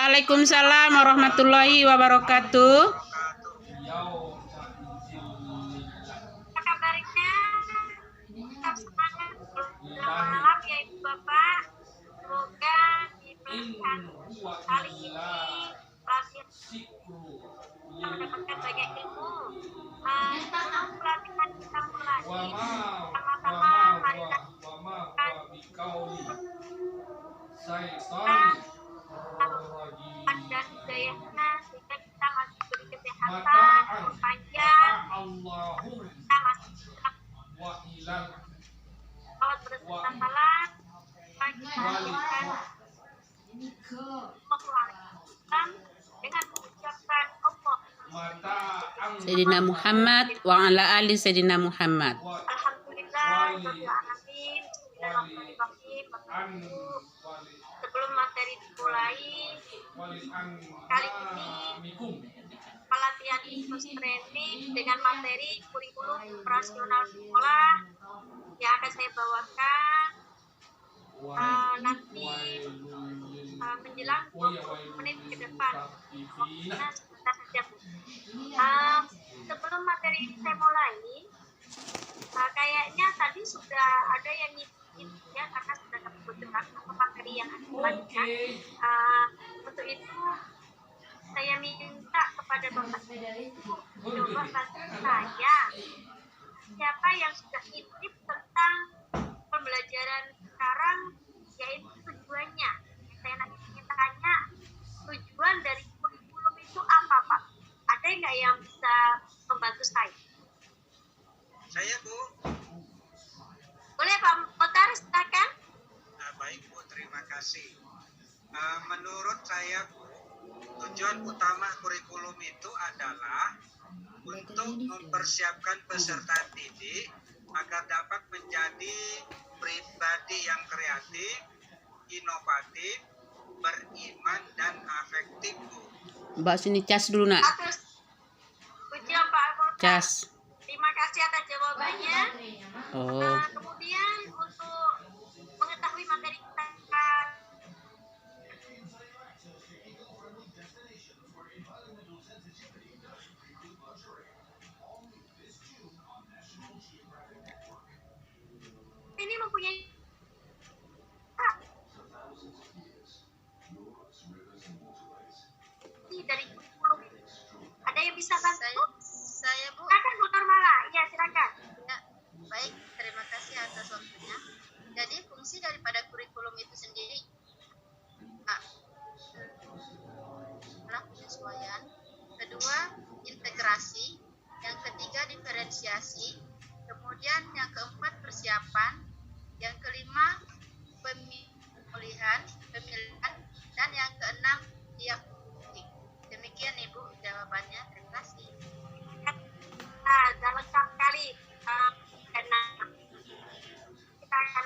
Waalaikumsalam warahmatullahi wabarakatuh. Apa kabarnya? Tetap semangat malam ya Ibu Bapak. Semoga diberkahi kali ini pelatihan kita mendapatkan banyak ilmu. Sebelum pelatihan kita mulai, sama-sama mari dan hidayahnya sehingga kita masih diberi kesehatan, umur panjang, kita masih tetap sholat berserta salat, kita lakukan dengan mengucapkan Allah Sayyidina Muhammad wa ala ali Sayyidina Muhammad. Alhamdulillah rabbil alamin. Bismillahirrahmanirrahim. Sebelum materi dimulai, kali ini pelatihan khusus training dengan materi kurikulum operasional sekolah yang akan saya bawakan nanti menjelang 20 menit ke depan. Waktunya sebentar saja. Sebelum materi ini saya mulai, kayaknya tadi sudah ada yang ngikutin ya, karena sudah dapat bocoran apa materi yang akan dilanjutkan. Untuk itu saya minta kepada Bapak Ibu coba bantu saya siapa yang sudah intip tentang pembelajaran sekarang, yaitu tujuannya. Saya ingin tanya, tujuan dari kurikulum itu apa, Pak? Ada nggak yang bisa membantu saya? Saya, Bu. Boleh, Pak Motar, silakan. Baik, Bu. Terima kasih. Menurut saya, Bu, tujuan utama kurikulum itu adalah untuk mempersiapkan peserta didik agar dapat menjadi pribadi yang kreatif, inovatif, beriman, dan afektif, Bu. Mbak sini cas dulu nak. Atas ujian Pak Motar. Cas. Terima kasih atas jawabannya. Oh. Kemudian untuk mengetahui materi kita, ini mempunyai dari kurikulum. Ada yang bisa bantu? Saya Bu. Silakan Bu Normala. Iya, silakan. Ya, baik, terima kasih atas waktunya. Jadi fungsi daripada kurikulum itu sendiri adalah penyesuaian, kedua integrasi, yang ketiga diferensiasi, kemudian yang keempat persiapan, yang kelima pemilihan, dan yang keenam diagnostik. Demikian Ibu jawabannya. Terima kasih. Sudah lengkap sekali. Karena kita akan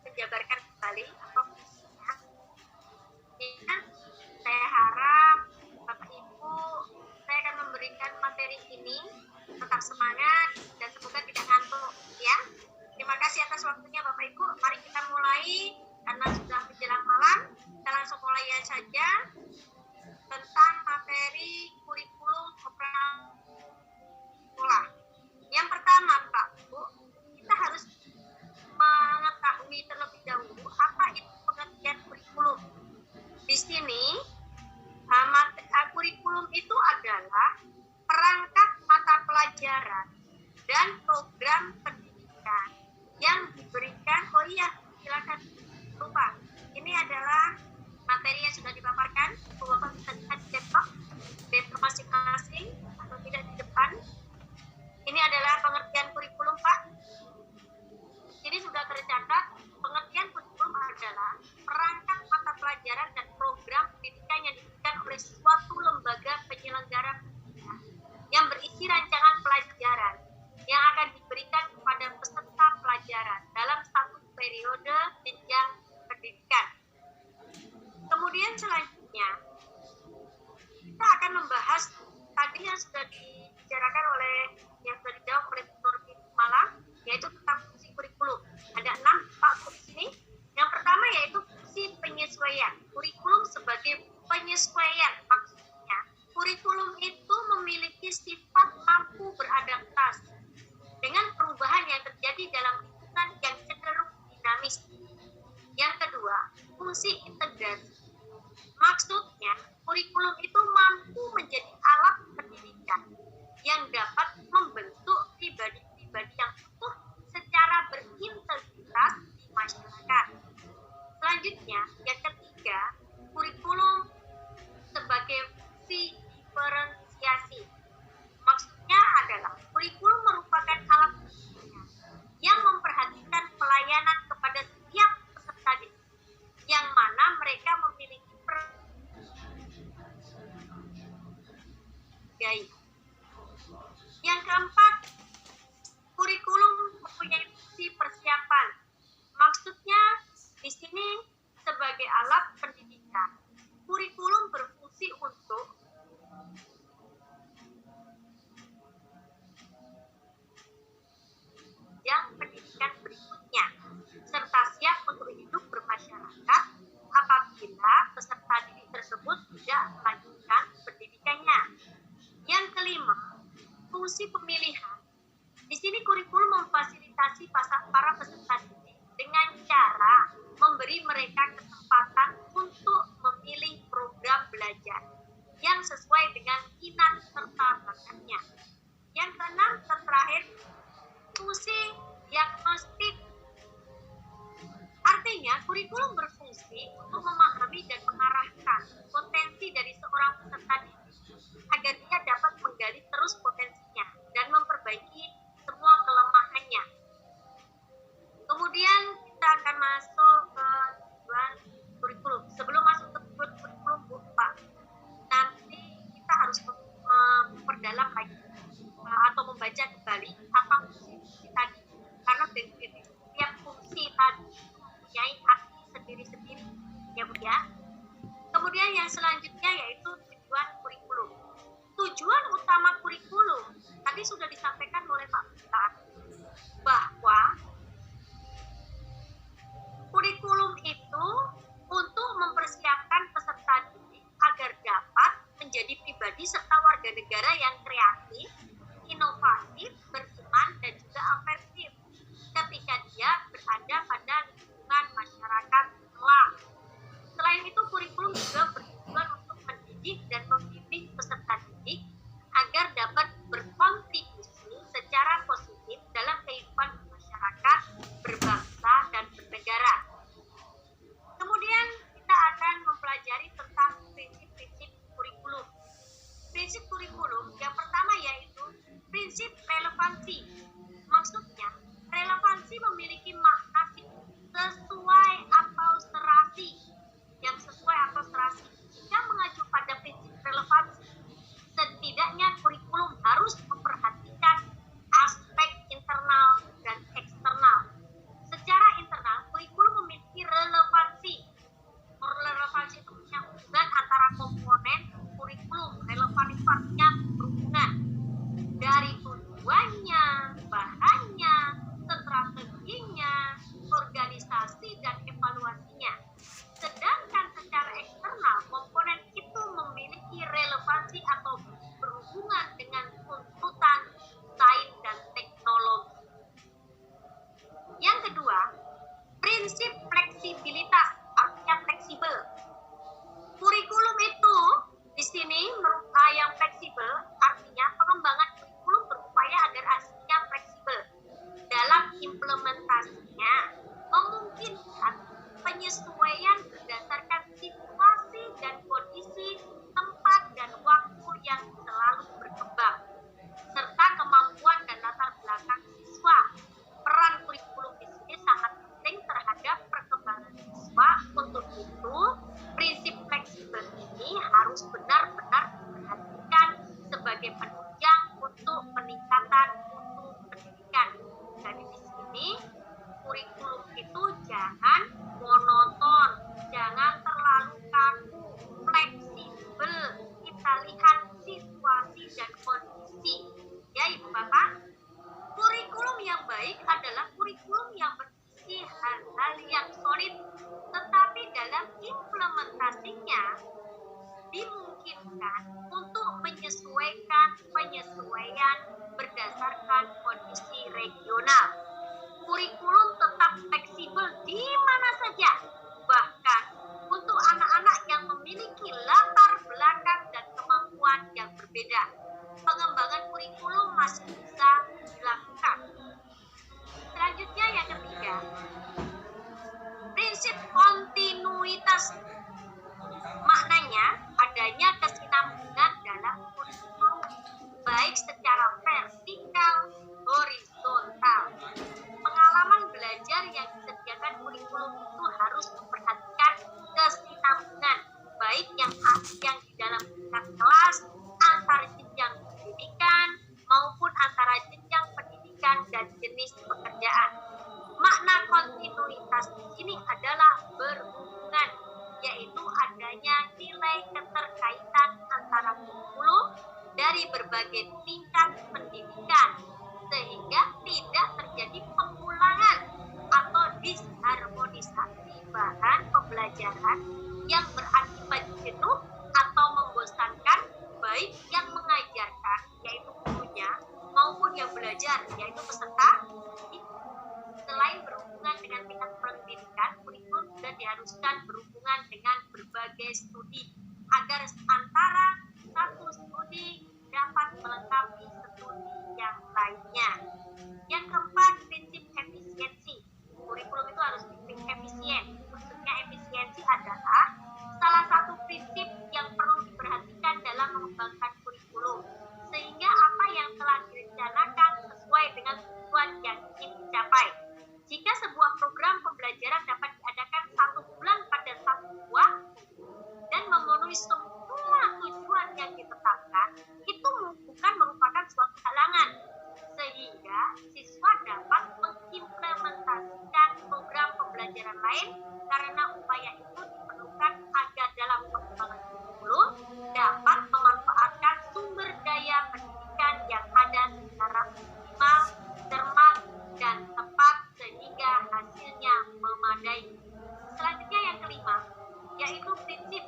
menjabarkan kembali apa fungsinya. Ya, saya harap Bapak Ibu, saya akan memberikan materi ini tetap semangat dan semoga tidak ngantuk ya. Terima kasih atas waktunya Bapak Ibu. Mari kita mulai karena sudah menjelang malam. Kita langsung mulai saja tentang materi kurikulum operasional sekolah. Yang pertama, Pak Bu, kita harus mengetahui terlebih dahulu apa itu pengertian kurikulum. Di sini, kurikulum itu adalah perangkat mata pelajaran dan program pendidikan yang diberikan. Oh iya, silakan lupa. Ini adalah materi yang sudah dipaparkan. Bapak bisa lihat di laptop masing-masing atau tidak di depan. Ini adalah pengertian kurikulum, Pak. Ini sudah tercatat. Pengertian kurikulum adalah perangkat mata pelajaran dan program pendidikan yang diberikan oleh suatu lembaga penyelenggara pendidikan yang berisi rancangan pelajaran yang akan diberikan kepada peserta pelajaran dalam satu periode jenjang pendidikan. Kemudian selanjutnya kita akan membahas tadi yang sudah dibicarakan oleh yang sudah dijawab oleh Bu Normala, yaitu tentang fungsi kurikulum. Ada 6 Pak Bu di sini. Yang pertama yaitu fungsi penyesuaian. Kurikulum sebagai penyesuaian. Maksudnya, kurikulum itu memiliki sifat mampu beradaptasi dengan perubahan yang terjadi dalam lingkungan yang cenderung dinamis. Yang kedua, fungsi integrasi. Maksudnya, kurikulum itu mampu menjadi alat pendidikan yang dapat membentuk pribadi-pribadi yang utuh secara berintegritas di masyarakat. Selanjutnya, yang ketiga, kurikulum sebagai fungsi diferensiasi. Maksudnya adalah kurikulum merupakan alat pendidikan yang memperhatikan pelayanan kepada setiap peserta didik, yang mana mereka memiliki gaya. Yang keempat, kurikulum mempunyai fungsi persiapan. Maksudnya di sini sebagai alat pendidikan, kurikulum berfungsi untuk yang pendidikan berikutnya, serta siap untuk hidup bermasyarakat apabila peserta didik tersebut tidak melanjutkan pendidikannya. Yang kelima, fungsi pemilihan. Di sini kurikulum memfasilitasi para peserta didik dengan cara memberi mereka kesempatan untuk memilih program belajar yang sesuai dengan minat serta bakatnya. Yang keenam, terakhir, fungsi diagnostik. Artinya, kurikulum berfungsi untuk memahami dan mengarahkan potensi dari seorang peserta didik agar dia dapat menggali terus potensinya dan memperbaiki semua kelemahannya. Kemudian kita akan masuk ke tujuan kurikulum. Sebelum masuk ke tujuan kurikulum, Bu, Pak, nanti kita harus memperdalam lagi atau membaca kembali apa fungsi tadi, karena setiap fungsi tadi mempunyai arti sendiri-sendiri, ya Bu ya. Kemudian yang selanjutnya yaitu tujuan kurikulum. Tujuan utama kurikulum tadi sudah disampaikan oleh Pak Ustaz bahwa kurikulum itu untuk mempersiapkan peserta didik agar dapat menjadi pribadi serta warga negara yang kreatif, inovatif, beriman, dan juga asertif ketika dia berada pada lingkungan masyarakat kelak. Selain itu, kurikulum juga bertujuan untuk mendidik dan membimbing peserta didik agar dapat berkontribusi secara positif dalam kehidupan masyarakat, berbangsa, dan bernegara. Kemudian kita akan mempelajari tentang prinsip-prinsip kurikulum. Prinsip kurikulum yang pertama yaitu prinsip relevansi. Maksudnya, relevansi memiliki makna sesuai atau serasi. Yang sesuai atau serasi. Jika mengacu pada prinsip relevansi, setidaknya kurikulum harus memperhatikan aspek internal dan eksternal. Secara internal, kurikulum memiliki relevansi. Relevansi itu punya hubungan antara komponen kurikulum. Relevan itu artinya berhubungan dari tujuannya, bahannya, strateginya, dilakukan untuk penyesuaian berdasarkan kondisi regional. Kurikulum tetap fleksibel di mana saja, bahkan untuk anak-anak yang memiliki latar belakang dan kemampuan yang berbeda. Pengembangan kurikulum masih bisa dilakukan. Selanjutnya yang ketiga, prinsip kontinuitas. Maknanya adanya kesinambungan dalam kurikulum, baik secara vertikal, horizontal. Pengalaman belajar yang disediakan kurikulum itu harus memperhatikan kesinambungan, baik yang di dalam tingkat kelas, antar jenjang pendidikan, maupun antara jenjang pendidikan dan jenis pekerjaan. Makna kontinuitas di sini adalah berhubungan, yaitu adanya nilai keterkaitan antara kurikulum dari berbagai tingkat pendidikan, sehingga tidak terjadi pengulangan atau disharmonisasi bahan pembelajaran yang berakibat jenuh atau membosankan, baik yang mengajarkan, yaitu gurunya, maupun yang belajar, yaitu peserta. Selain berhubungan dengan tingkat pendidikan, kurikulum juga diharuskan berhubungan dengan berbagai studi, agar antara satu studi dapat melengkapi studi yang lainnya. Yang keempat, prinsip efisiensi. Kurikulum itu harus efisien. Maksudnya efisiensi adalah salah satu prinsip yang perlu diperhatikan dalam mengembangkan kurikulum, sehingga apa yang telah direncanakan sesuai dengan tujuan yang ingin dicapai. Jika sebuah program pembelajaran dapat diadakan 1 bulan pada satu waktu dan memenuhi semua tujuan yang ditetapkan, itu bukan merupakan suatu halangan, sehingga siswa dapat mengimplementasikan program pembelajaran lain, karena upaya itu diperlukan agar dalam pengembangan kurikulum dapat memanfaatkan sumber daya pendidikan yang ada secara optimal, cermat, dan tepat, sehingga hasilnya memadai. Selanjutnya yang kelima, yaitu prinsip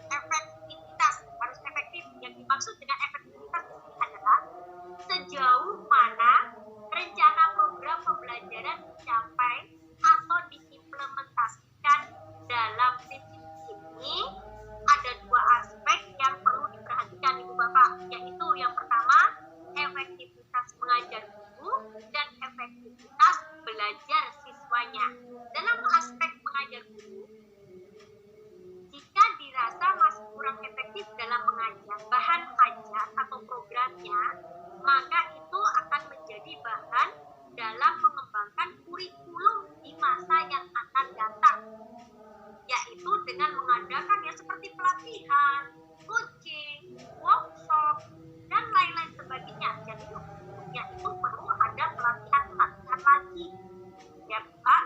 efektivitas. Harus efektif. Yang dimaksud dengan efektivitas adalah sejauh mana rencana program pembelajaran dicapai atau diimplementasikan. Dalam prinsip ini ada 2 aspek yang perlu diperhatikan Ibu Bapak, yaitu yang pertama, efektivitas mengajar guru dan efektivitas belajar siswanya. Dalam aspek mengajar guru, jika dirasa masih kurang efektif dalam mengajar bahan ajar atau programnya, maka itu akan menjadi bahan dalam mengembangkan kurikulum di masa yang akan datang, yaitu dengan mengadakan ya seperti pelatihan, coaching, workshop, dan lain-lain sebagainya. Jadi ya itu perlu ada pelatihan lagi, ya Pak.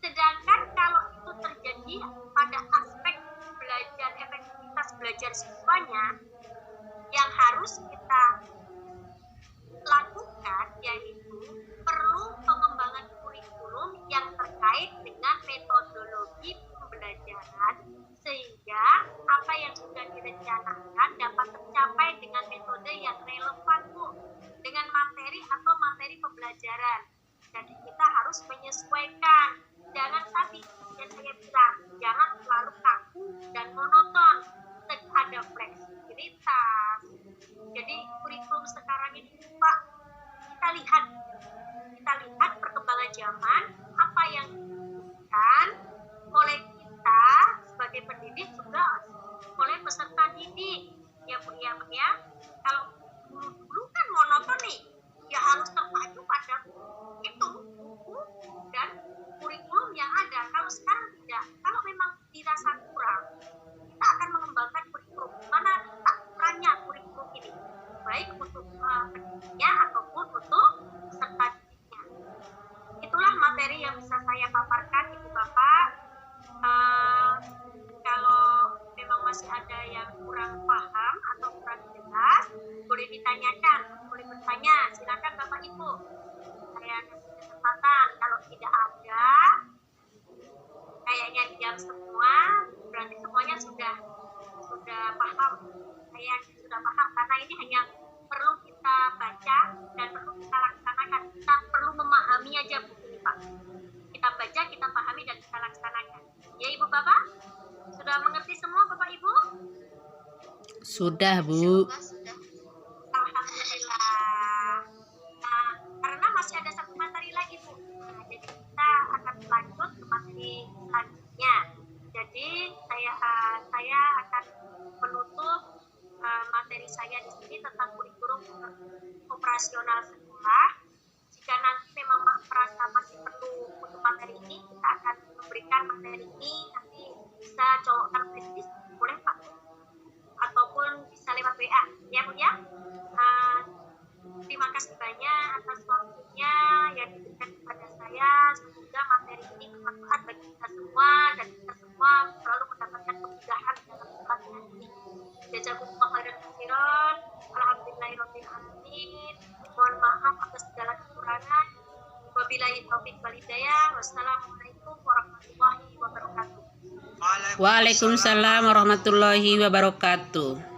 Sedangkan kalau itu terjadi pada aspek belajar, efektivitas belajar siswanya, yang harus kita lakukan yaitu perlu pengembangan kurikulum yang terkait dengan metodologi pembelajaran, sehingga apa yang sudah direncanakan dapat tercapai dengan metode yang relevan, Bu, dengan materi atau materi pembelajaran. Jadi kita harus menyesuaikan. Jangan tadi yang saya bilang, jangan selalu kaku dan monoton. Ada fleksibilitas. Jadi kurikulum sekarang ini Pak, kita lihat perkembangan zaman, apa yang dibutuhkan oleh kita sebagai pendidik, juga oleh peserta didik. Ya Bu, ya. Kalau dulu kan monoton nih, ya harus terpacu pada itu buku dan kurikulum yang ada. Kalau sekarang tidak, kalau memang dirasa kurang, kita akan mengembangkan kurikulum. Mana perannya kurikulum ini, baik untuk pendidiknya ataupun untuk peserta didiknya. Itulah materi yang bisa saya paparkan, Ibu Bapak. Kalau memang masih ada yang kurang paham atau kurang jelas, boleh ditanyakan, boleh bertanya. Silakan Bapak Ibu, saya kasih kesempatan. Kalau tidak ada, kayaknya diam semua, berarti semuanya sudah paham. saya sudah paham, karena ini hanya perlu kita baca dan perlu kita laksanakan. Kita perlu memahami aja Bu ini Pak. Kita baca, kita pahami dan kita laksanakan. Ya Ibu Bapak, sudah mengerti semua Bapak Ibu? Sudah, Bu. Sudah. Alhamdulillah. Nah, karena masih ada satu materi lagi Bu. Nah, jadi kita akan lanjut ke materi selanjutnya. Jadi saya akan menutup materi saya di sini tentang kurikulum operasional sekolah. Jika nanti memang merasa masih perlu untuk materi ini, kita akan memberikan materi ini, nanti bisa colokkan flashdisk, boleh Pak? Ataupun bisa lewat WA, ya Bu ya. Terima kasih banyak atas waktunya yang diberikan kepada saya. Semoga materi ini bermanfaat bagi kita semua dan kita semua selalu mendapatkan kemudahan dalam pelatihan ini. Jazakumullah khairan katsiran. Alhamdulillahirabbil alamin. Mohon maaf atas segala kekurangan. Wabillahi taufiq wal hidayah. Wassalamualaikum warahmatullahi wabarakatuh. Waalaikumsalam warahmatullahi wabarakatuh.